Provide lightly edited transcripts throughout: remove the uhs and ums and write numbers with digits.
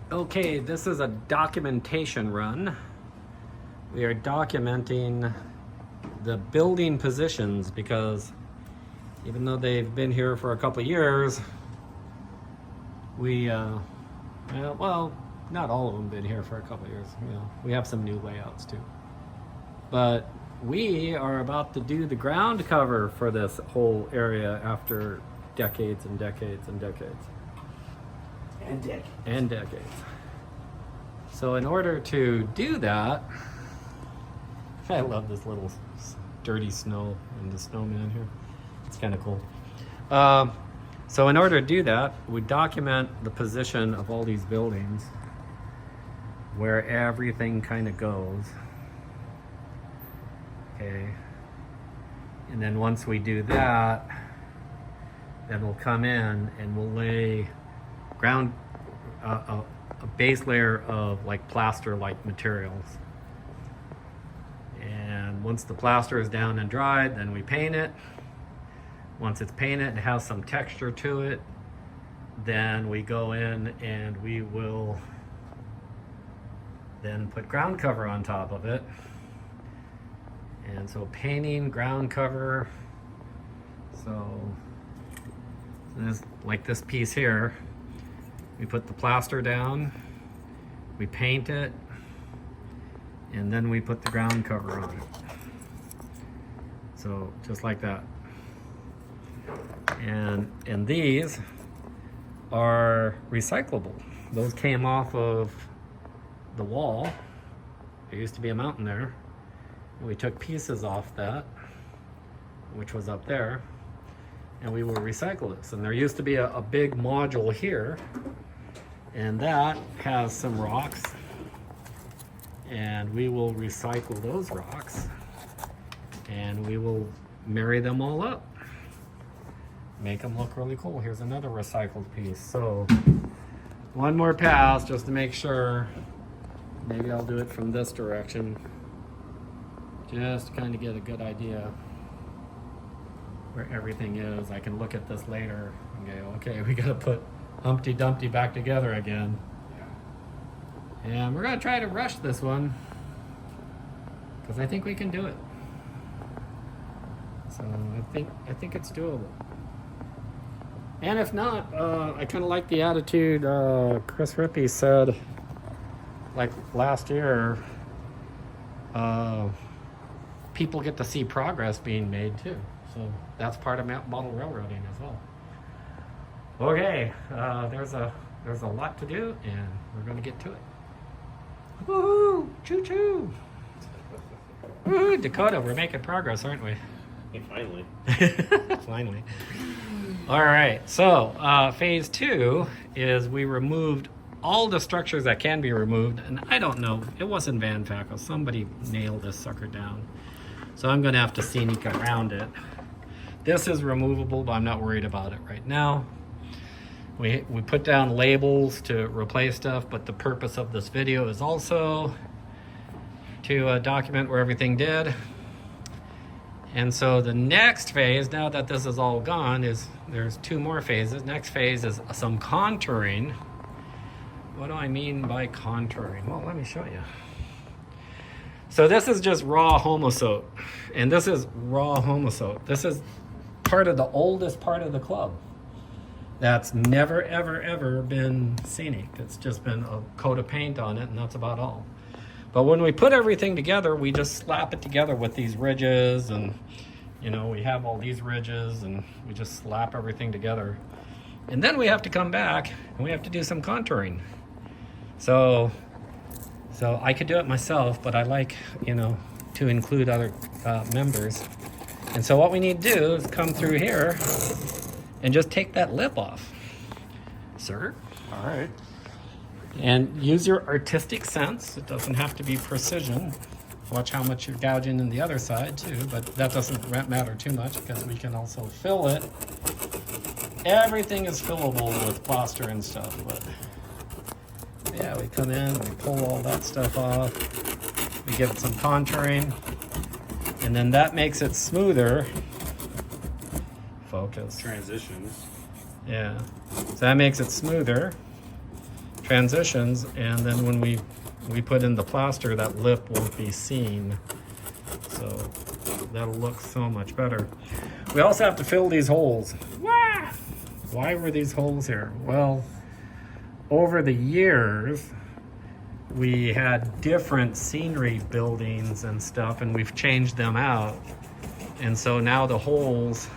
Okay, this is a documentation run. We are documenting the building positions because even though they've been here for a couple of years, well, not all of them been here for a couple of years. You know, we have some new layouts too. But we are about to do the ground cover for this whole area after decades and decades and decades. And decades. So in order to do that, I love this little dirty snow and the snowman here. It's kind of cool. So in order to do that, we document the position of all these buildings, where everything kind of goes. Okay. And then once we do that, then we'll come in and we'll lay ground a base layer of like plaster-like materials. And once the plaster is down and dried, then we paint it. Once it's painted and has some texture to it, then we go in and we will then put ground cover on top of it. And so painting, ground cover, so this, like this piece here, we put the plaster down, we paint it, and then we put the ground cover on it. So just like that. And these are recyclable. Those came off of the wall. There used to be a mountain there. We took pieces off that, which was up there, and we will recycle this. And there used to be a big module here, and that has some rocks, and we will recycle those rocks, and we will marry them all up, make them look really cool. Here's another recycled piece. So one more pass just to make sure. Maybe I'll do it from this direction, just to kind of get a good idea where everything is. I can look at this later and go, okay, we gotta put Humpty Dumpty back together again. And we're gonna try to rush this one because I think we can do it. So I think it's doable. And if not, I kind of like the attitude Chris Rippey said, like last year, people get to see progress being made too. So that's part of model railroading as well. Okay, there's a lot to do, and we're going to get to it. Woohoo! Choo choo! Woohoo! Dakota, we're making progress, aren't we? Hey, finally. Finally. All right, so phase 2 is we removed all the structures that can be removed, and I don't know, it wasn't Van Fackel. Somebody nailed this sucker down. So I'm gonna have to scenic around it. This is removable, but I'm not worried about it right now. We put down labels to replace stuff, but the purpose of this video is also to document where everything did. And so the next phase, now that this is all gone, is there's 2 more phases. Next phase is some contouring. What do I mean by contouring? Well, let me show you. So this is just raw homosote, and this is raw homosote. This is part of the oldest part of the club that's never, ever, ever been scenic. It's just been a coat of paint on it, and that's about all. But when we put everything together, we just slap it together with these ridges, and you know, we have all these ridges, and we just slap everything together. And then we have to come back, and we have to do some contouring. So I could do it myself, but I like, you know, to include other members. And so what we need to do is come through here and just take that lip off, sir. All right. And use your artistic sense. It doesn't have to be precision. Watch how much you're gouging in the other side too, but that doesn't matter too much because we can also fill it. Everything is fillable with plaster and stuff, but yeah, we come in, we pull all that stuff off, we give it some contouring, and then that makes it smoother. Focus. Transitions. Yeah, so that makes it smoother. transitions, and then when we put in the plaster, that lip won't be seen. So that'll look so much better. We also have to fill these holes. Why were these holes here? Well, over the years, we had different scenery buildings and stuff, and we've changed them out. And so now the holes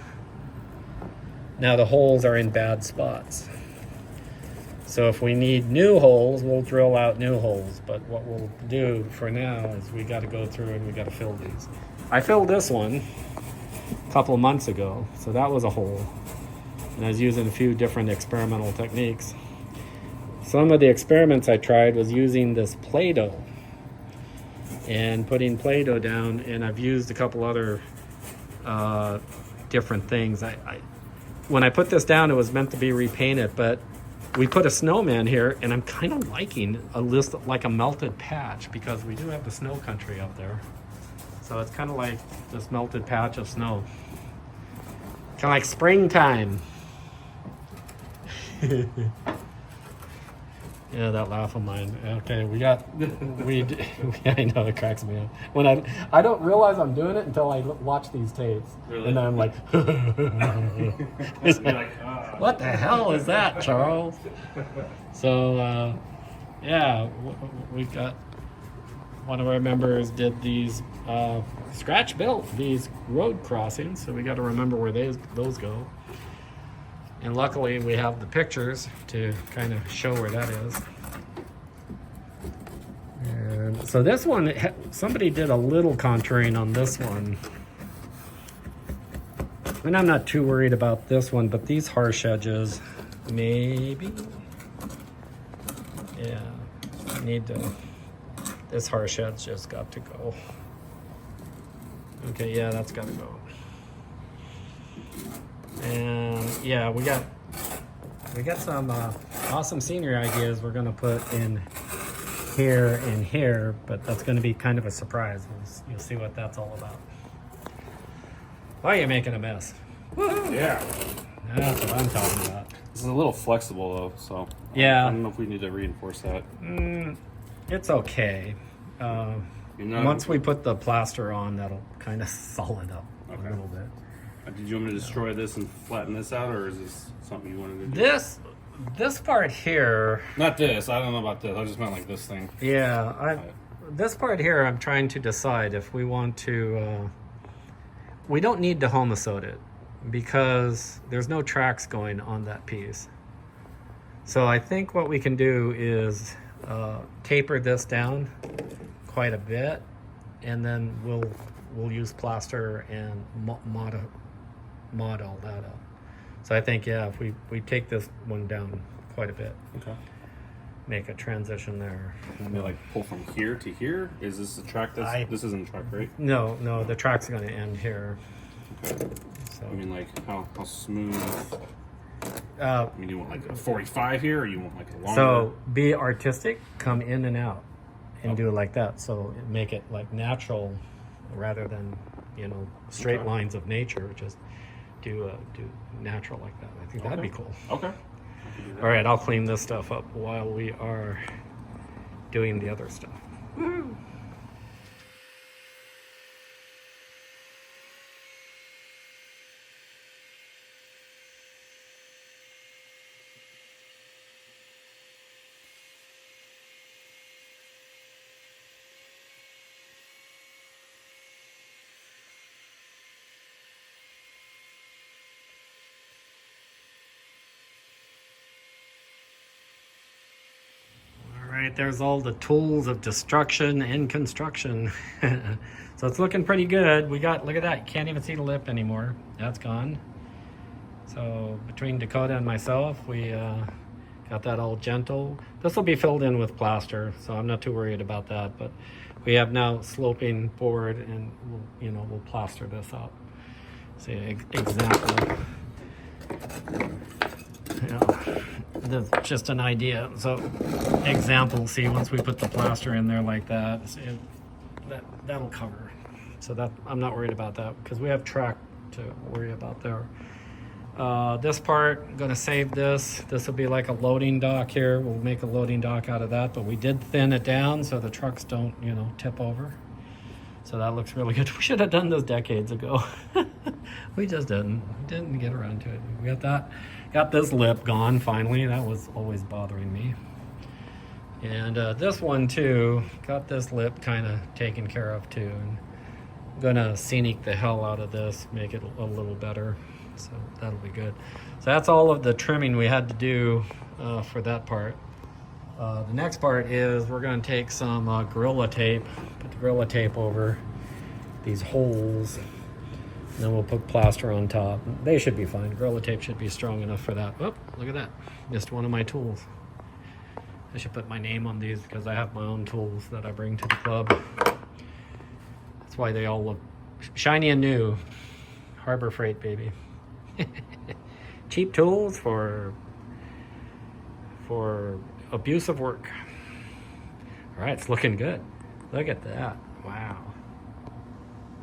are in bad spots. So if we need new holes, we'll drill out new holes. But what we'll do for now is we got to go through and we got to fill these. I filled this one a couple of months ago, so that was a hole. And I was using a few different experimental techniques. Some of the experiments I tried was using this Play-Doh and putting Play-Doh down, and I've used a couple other different things. When I put this down, it was meant to be repainted, but we put a snowman here, and I'm kind of liking like a melted patch, because we do have the snow country up there. So it's kind of like this melted patch of snow. Kind of like springtime. Yeah, that laugh of mine. Okay, I know, it cracks me up. When I don't realize I'm doing it until I watch these tapes. Really? And then I'm like, what the hell is that, Charles? So, yeah, we got one of our members did these scratch built these road crossings, so we got to remember where those go. And luckily we have the pictures to kind of show where that is. And so this one, somebody did a little contouring on this one. And I'm not too worried about this one, but these harsh edges, maybe. Yeah, this harsh edge just got to go. Okay, yeah, that's got to go. And yeah, we got some awesome scenery ideas we're gonna put in here and here, but that's gonna be kind of a surprise. You'll see what that's all about. Why are you making a mess? Woo-hoo. Yeah, that's what I'm talking about. This is a little flexible though, so yeah, I don't know if we need to reinforce that. It's okay. Once we put the plaster on, that'll kind of solid up a little bit. Did you want me to destroy this and flatten this out, or is this something you wanted to do? This part here... Not this. I don't know about this. I just meant like this thing. Yeah. This part here, I'm trying to decide if we want to... we don't need to homosode it, because there's no tracks going on that piece. So I think what we can do is taper this down quite a bit, and then we'll use plaster and mod all that up. So I think, yeah, if we take this one down quite a bit, okay, make a transition there. Let me like pull from here to here. Is this the track? This isn't the track, right? No, the track's going to end here. Okay. So I mean, like how smooth? I mean, you want like a 45 here, or you want like a longer? So be artistic, come in and out, and do it like that. So make it like natural, rather than straight lines of nature. Just do natural like that. I think that'd be cool. Okay. All right, I'll clean this stuff up while we are doing the other stuff. Woo! Right, there's all the tools of destruction and construction. So it's looking pretty good. Look at that, you can't even see the lip anymore. That's gone. So between Dakota and myself, we got that all gentle. This will be filled in with plaster, so I'm not too worried about that. But we have now sloping board, and we'll plaster this up. See, example. That's just an idea. So example, see, once we put the plaster in there like that, that'll cover. So that I'm not worried about that, because we have track to worry about there. This part, I'm gonna save this. This will be like a loading dock here. We'll make a loading dock out of that, but we did thin it down so the trucks don't, you know, tip over. So that looks really good. We should have done this decades ago. We just didn't get around to it. We got this lip gone finally. That was always bothering me. And this one too, got this lip kind of taken care of too. And I'm gonna scenic the hell out of this, make it a little better. So that'll be good. So that's all of the trimming we had to do for that part. The next part is we're going to take some Gorilla Tape, put the Gorilla Tape over these holes, and then we'll put plaster on top. They should be fine. Gorilla Tape should be strong enough for that. Oh, look at that. Missed one of my tools. I should put my name on these because I have my own tools that I bring to the club. That's why they all look shiny and new. Harbor Freight, baby. Cheap tools for abusive work. All right, it's looking good. Look at that. Wow.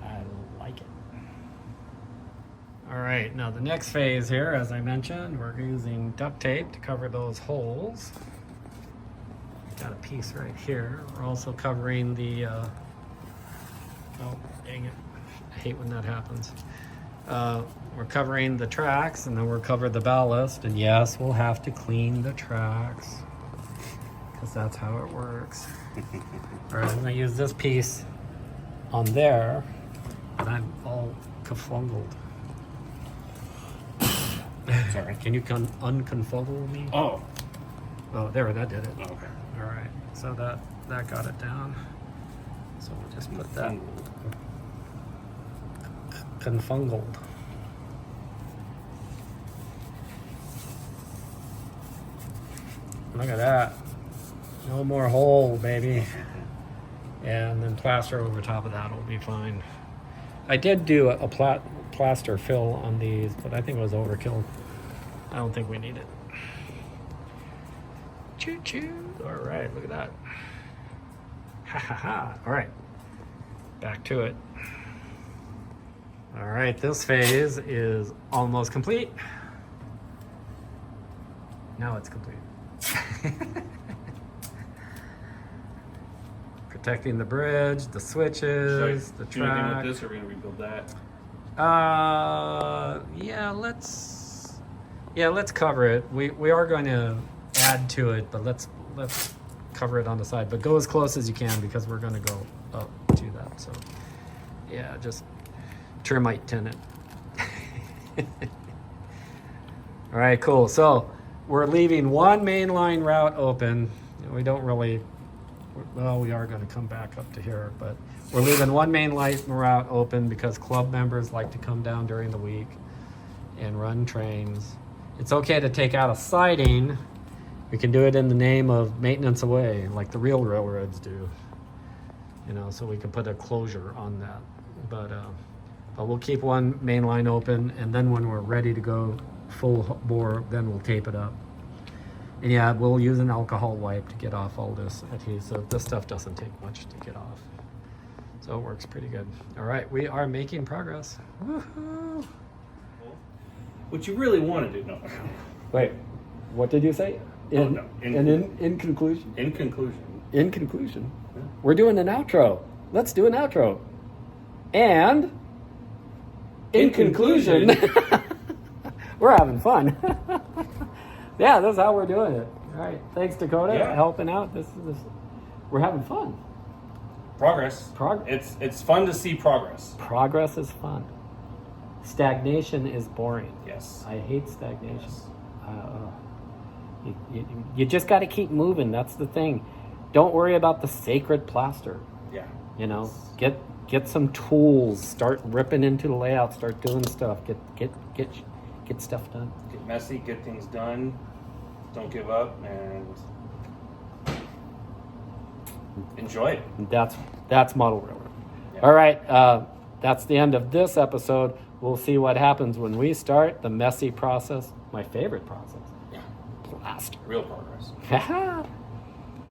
I like it. All right, now the next phase here, as I mentioned, we're using duct tape to cover those holes. Got a piece right here. We're also covering the, oh, dang it. I hate when that happens. We're covering the tracks, and then we'll cover the ballast. And yes, we'll have to clean the tracks because that's how it works. All right, I'm gonna use this piece on there, and I'm all kafungled. Sorry. Can you unconfungle me? Oh, there, that did it. okay. All right, so that got it down. So we'll just put that confungled. Look at that. No more hole, baby. And then plaster over top of that will be fine. I did do a plaster fill on these, but I think it was overkill. I don't think we need it. Choo choo. All right, look at that. Ha ha ha. All right, back to it. All right, this phase is almost complete. Now it's complete. Protecting the bridge, the switches, the do anything track. with this, or are we gonna rebuild that? Let's cover it. We are going to add to it, but let's cover it on the side. But go as close as you can because we're going to go up to that. So yeah, just termite tenant. All right, cool. So we're leaving one main line route open. We don't really, well, we are going to come back up to here, but we're leaving one main line route open because club members like to come down during the week and run trains. It's okay to take out a siding. We can do it in the name of maintenance away, like the real railroads do. You know, so we can put a closure on that. But we'll keep one main line open, and then when we're ready to go full bore, then we'll tape it up. And yeah, we'll use an alcohol wipe to get off all this adhesive. This stuff doesn't take much to get off. So it works pretty good. All right, we are making progress. Woohoo! What you really want to do? No. Wait, what did you say? In conclusion? In conclusion. In conclusion. Yeah. We're doing an outro. Let's do an outro. And in conclusion, we're having fun. Yeah, that's how we're doing it. All right. Thanks, Dakota, for helping out. We're having fun. Progress. It's fun to see progress. Progress is fun. Stagnation is boring. Yes. I hate stagnation. Yes. You just got to keep moving. That's the thing. Don't worry about the sacred plaster. Yeah. You know, get some tools. Start ripping into the layout. Start doing stuff. Get stuff done. Get messy. Get things done. Don't give up and enjoy it. That's model railroad. Yeah. All right. That's the end of this episode. We'll see what happens when we start the messy process. My favorite process. Yeah. Plaster. Real progress.